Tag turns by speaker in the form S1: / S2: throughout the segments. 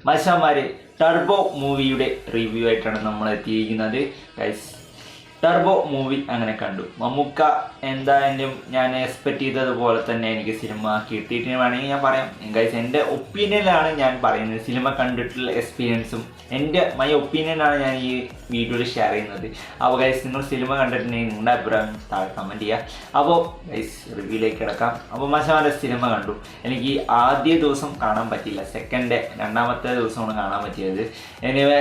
S1: മത്സരന്മാർ turbo മൂവിയുടെ review ആയിട്ടാണ് നമ്മൾ എത്തിയിരിക്കുന്നത് ഗൈസ്. ടർബോ മൂവി അങ്ങനെ കണ്ടു. മമ്മൂക്ക എന്തായാലും ഞാൻ എക്സ്പെക്റ്റ് ചെയ്തതുപോലെ തന്നെ എനിക്ക് സിനിമ കിട്ടിയിട്ട് വേണമെങ്കിൽ ഞാൻ പറയാം ഗൈസ്. എൻ്റെ ഒപ്പീനിയനിലാണ് ഞാൻ പറയുന്നത്, സിനിമ കണ്ടിട്ടുള്ള എക്സ്പീരിയൻസും മൈ ഒപ്പീനിയനാണ് ഞാൻ ഈ വീഡിയോയിൽ ഷെയർ ചെയ്യുന്നത്. അപ്പോൾ ഗൈസ്, നിങ്ങൾ സിനിമ കണ്ടിട്ടുണ്ടെങ്കിൽ നിങ്ങളുടെ അഭിപ്രായം താഴെ കമൻറ്റ് ചെയ്യുക. അപ്പോൾ ഗൈസ്, റിവ്യൂയിലേക്ക് കിടക്കാം. അപ്പോൾ മച്ചാൻ്റെ സിനിമ കണ്ടു. എനിക്ക് ആദ്യ ദിവസം കാണാൻ പറ്റിയില്ല, രണ്ടാമത്തെ ദിവസമാണ് കാണാൻ പറ്റിയത്. എനിവേ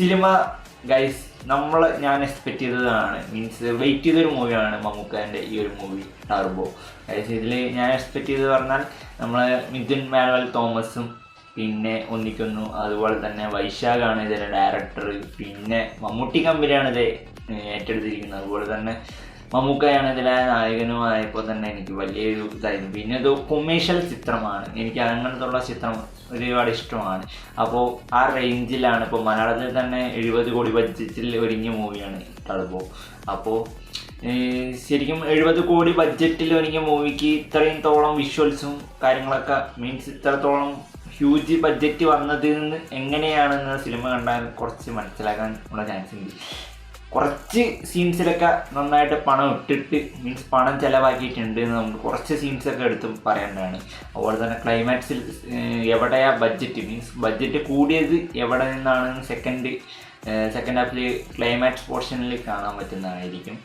S1: സിനിമ ഗൈസ് ഞാൻ എക്സ്പെക്റ്റ് ചെയ്തതാണ്, മീൻസ് വെയിറ്റ് ചെയ്തൊരു മൂവിയാണ് മമ്മൂക്കാൻ്റെ ഈ ഒരു മൂവി ടർബോ ഗൈസ്. ഇതിൽ ഞാൻ എക്സ്പെക്റ്റ് ചെയ്തത് പറഞ്ഞാൽ മിഥുൻ മാനുവൽ തോമസും പിന്നെ ഒന്നിക്കുന്നു, അതുപോലെ തന്നെ വൈശാഖാണ് ഇതിൻ്റെ ഡയറക്ടർ, പിന്നെ മമ്മൂട്ടി കമ്പനിയാണ് ഇത് ഏറ്റെടുത്തിരിക്കുന്നത്. അതുപോലെ തന്നെ മമ്മൂക്കയാണ് ഇതിലെ നായകനുമായപ്പോൾ തന്നെ എനിക്ക് വലിയൊരു ഇതായിരുന്നു. പിന്നെ ഇത് കൊമേഴ്ഷ്യൽ ചിത്രമാണ്, എനിക്ക് അങ്ങനത്തുള്ള ചിത്രം ഒരുപാട് ഇഷ്ടമാണ്. അപ്പോൾ ആ റേഞ്ചിലാണ് ഇപ്പോൾ മലയാളത്തിൽ തന്നെ 70 കോടി ബഡ്ജറ്റിൽ ഒരുങ്ങിയ മൂവിയാണ് ടർബോ. അപ്പോൾ ശരിക്കും 70 കോടി ബഡ്ജറ്റിൽ ഒരുങ്ങിയ മൂവിക്ക് ഇത്രയും തോളം വിഷ്വൽസും കാര്യങ്ങളൊക്കെ മീൻസ് ഇത്രത്തോളം ഹ്യൂജ് ബഡ്ജറ്റ് വന്നതിൽ നിന്ന് എങ്ങനെയാണെന്ന് സിനിമ കണ്ടാൽ കുറച്ച് മനസ്സിലാക്കാൻ ഉള്ള ചാൻസ് ഉണ്ട്. കുറച്ച് സീൻസിലൊക്കെ നന്നായിട്ട് പണം ഇട്ടിട്ട് മീൻസ് പണം ചിലവാക്കിയിട്ടുണ്ട് എന്ന് നമുക്ക് കുറച്ച് സീൻസൊക്കെ എടുത്ത് പറയേണ്ടതാണ്. അതുപോലെ തന്നെ ക്ലൈമാക്സിൽ എവിടെയാ ബഡ്ജറ്റ് കൂടിയത് എവിടെ നിന്നാണെന്ന് സെക്കൻഡ് ഹാഫിൽ ക്ലൈമാക്സ് പോർഷനിൽ കാണാൻ പറ്റുന്നതായിരിക്കും.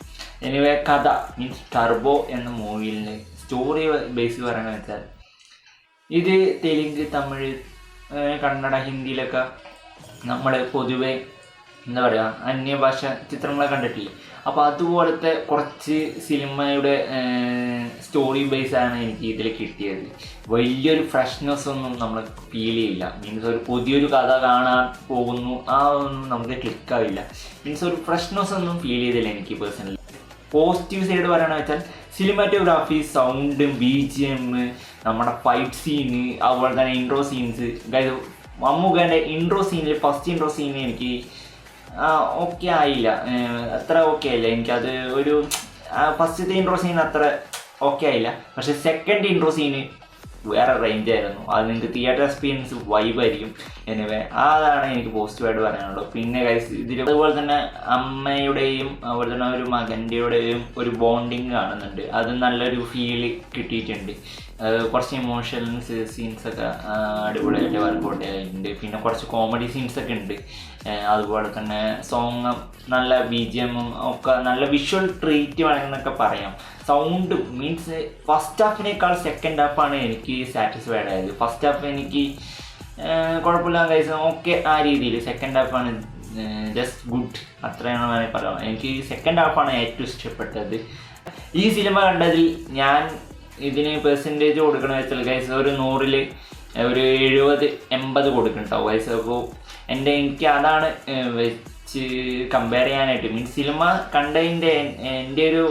S1: എനിവേ കഥ മീൻസ് ടർബോ എന്ന മൂവിയിൽ സ്റ്റോറി ബേസ് പറയുന്നത് വെച്ചാൽ ഇത് തെലുങ്ക്, തമിഴ്, കന്നഡ, ഹിന്ദിയിലൊക്കെ നമ്മൾ പൊതുവെ എന്താ പറയുക അന്യഭാഷ ചിത്രങ്ങളെ കണ്ടിട്ടില്ലേ. അപ്പോൾ അതുപോലത്തെ കുറച്ച് സിനിമയുടെ സ്റ്റോറി ബേസാണ് എനിക്ക് ഇതിൽ കിട്ടിയത്. വലിയൊരു ഫ്രഷ്നെസ് ഒന്നും നമ്മൾ ഫീൽ ചെയ്യില്ല. മീൻസ് ഒരു പുതിയൊരു കഥ കാണാൻ പോകുന്നു ആ ഒന്നും നമുക്ക് ക്ലിക്കാവില്ല. മീൻസ് ഒരു ഫ്രഷ്നെസ് ഒന്നും ഫീൽ ചെയ്തില്ല എനിക്ക് പേഴ്സണലി. പോസിറ്റീവ് സൈഡ് പറയുകയാണെന്ന് വെച്ചാൽ സിനിമാറ്റോഗ്രാഫി, സൗണ്ട്, BGM, നമ്മുടെ ഫൈറ്റ് സീന്, അതുപോലെ തന്നെ ഇൻട്രോ സീൻസ്. മമ്മൂക്കൻ്റെ ഫസ്റ്റ് ഇൻട്രോ സീന് എനിക്ക് ഓക്കെ ആയില്ല, അത്ര ഓക്കെ ആയില്ല. എനിക്കത് ഒരു ഫസ്റ്റത്തെ ഇൻട്രോ സീൻ അത്ര ഓക്കെ ആയില്ല. പക്ഷെ സെക്കൻഡ് ഇൻട്രോ സീന് വേറെ റേഞ്ച് ആയിരുന്നു. അത് നിങ്ങൾക്ക് തിയേറ്റർ എക്സ്പീരിയൻസ് വൈബായിരിക്കും. എനിവേ അതാണ് എനിക്ക് പോസിറ്റീവായിട്ട് പറയാനുള്ളത്. പിന്നെ ഗൈസ് ഇതിൽ അതുപോലെ തന്നെ അമ്മയുടെയും അതുപോലെ തന്നെ ഒരു മകൻ്റെയും ഒരു ബോണ്ടിങ് കാണുന്നുണ്ട്. അത് നല്ലൊരു ഫീല് കിട്ടിയിട്ടുണ്ട്. കുറച്ച് ഇമോഷണൽ സീൻസൊക്കെ അടിപൊളിയായിട്ട് വർക്കൗട്ട് ആയിട്ടുണ്ട്. പിന്നെ കുറച്ച് കോമഡി സീൻസൊക്കെ ഉണ്ട്. അതുപോലെ തന്നെ സോങ് നല്ല BGM ഒക്കെ നല്ല വിഷ്വൽ ട്രീറ്റ് വേണമെന്നൊക്കെ പറയാം. സൗണ്ട് മീൻസ് ഫസ്റ്റ് ഹാഫിനേക്കാൾ സെക്കൻഡ് ഹാഫാണ് എനിക്ക് സാറ്റിസ്ഫൈഡ് ആയത്. ഫസ്റ്റ് ഹാഫ് എനിക്ക് കുഴപ്പമില്ല ഗൈസ്, ഓക്കെ ആ രീതിയിൽ. സെക്കൻഡ് ഹാഫാണ് ജസ്റ്റ് ഗുഡ്, അത്രയാണ് വേണമെങ്കിൽ പറയാം. എനിക്ക് സെക്കൻഡ് ഹാഫാണ് ഏറ്റവും ഇഷ്ടപ്പെട്ടത്. ഈ സിനിമ കണ്ടതിൽ ഞാൻ ഇതിന് പെർസെൻറ്റേജ് കൊടുക്കണമെന്ന് വെച്ചാൽ ഗൈസ് ഒരു 100ൽ ഒരു 70-80 കൊടുക്കുന്നുണ്ടാവും ഗൈസ്. അപ്പോൾ എനിക്ക് അതാണ് വെച്ച് കമ്പയർ ചെയ്യാനായിട്ട് മീൻസ് സിനിമ കണ്ടതിൻ്റെ എൻ്റെ ഒരു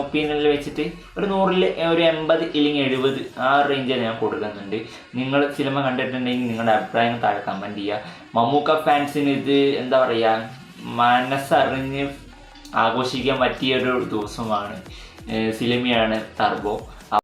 S1: ഒപ്പീനിയനിൽ വെച്ചിട്ട് ഒരു 100ൽ ഒരു 80 ഇല്ലെങ്കിൽ 70 ആ റേഞ്ചിൽ ഞാൻ കൊടുക്കുന്നുണ്ട്. നിങ്ങൾ സിനിമ കണ്ടിട്ടുണ്ടെങ്കിൽ നിങ്ങളുടെ അഭിപ്രായം താഴെ കമൻറ്റ് ചെയ്യുക. മമ്മൂക്ക ഫാൻസിന് ഇത് എന്താ പറയുക മനസ്സറിഞ്ഞ് ആഘോഷിക്കാൻ പറ്റിയൊരു ദിവസമാണ് സിനിമയാണ് ടർബോ.